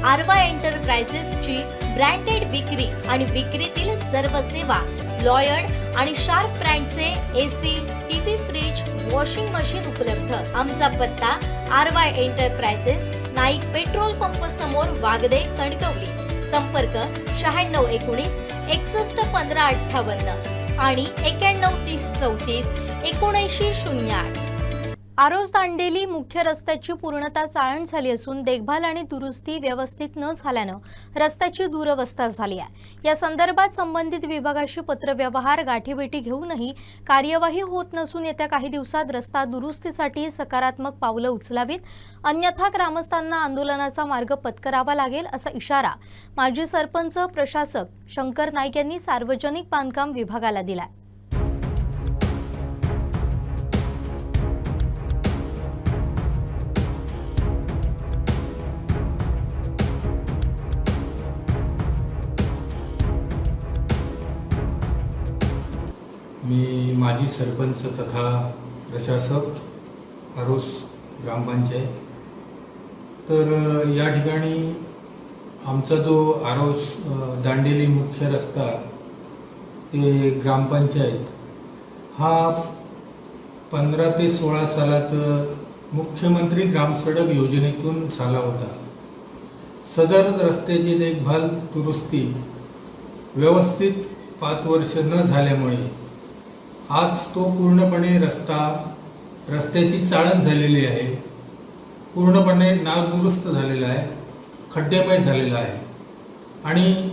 आरवा एंटरप्राइजेसची branded विक्री आणि विक्रीतील सर्व सेवा, लॉयड आणि शार्प ब्रँडचे AC, TV, fridge, washing machine उपलब्ध। आमचा पत्ता Aarva enterprises, Naik petrol pump समोर, वागदे, कणकवली। संपर्क 9619 61 15 58 आणि 91 30 34 79 08। आरोस दांडेली मुख्य रस्त्याची पूर्णतः चाळण झाली असून देखभाल आणि दुरुस्ती व्यवस्थित न झाल्यानं रस्त्याची दुरवस्था झाली आहे। या संदर्भात संबंधित विभागाशी पत्रव्यवहार, गाठीभेटी घेऊनही कार्यवाही होत नसून येत्या काही दिवसात रस्ता दुरुस्तीसाठी सकारात्मक पावलं उचलावीत, अन्यथा ग्रामस्थांना आंदोलनाचा मार्ग पत्करावा लागेल असा इशारा माजी सरपंच प्रशासक शंकर नाईक यांनी सार्वजनिक बांधकाम विभागाला दिला। मी माजी सरपंच तथा प्रशासक आरोस ग्रामपंचायत। तर या ठिकाणी आमचा जो आरोस दांडेली मुख्य रस्ता ते ग्रामपंचायत हा 15 ते 16 सालात मुख्यमंत्री ग्रामसडक योजनेतून झाला होता। सदर रस्त्याची देखभाल, दुरुस्ती व्यवस्थित 5 वर्ष न झाल्यामुळे आज तो पूर्णपणे रस्त्याची चाळण झालेली आहे, पूर्णपणे नादुरुस्त झालेला आहे, खड्डेमय झालेला आहे। आणि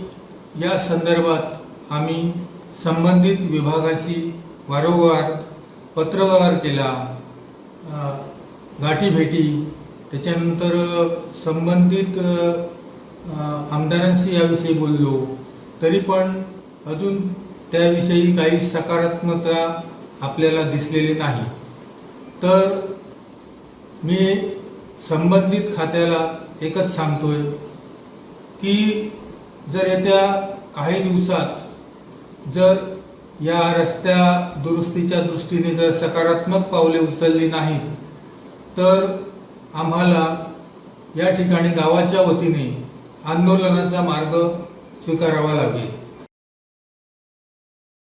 या संदर्भात आम्ही संबंधित विभागाशी वारंवार पत्रव्यवहार केला, गाठीभेटी, त्याच्यानंतर संबंधित आमदारांशी याविषयी बोललो, तरी पण अजून त्याविषयी काही सकारात्मकता आपल्याला दिसलेली नाही। तर मी संबंधित खात्याला एकच सांगतोय की जर येत्या काही दिवसात जर या रस्त्या दुरुस्तीच्या दृष्टीने जर सकारात्मक पावले उचलली नाहीत तर आम्हाला या ठिकाणी गावाच्या वतीने आंदोलनाचा मार्ग स्वीकारावा लागेल।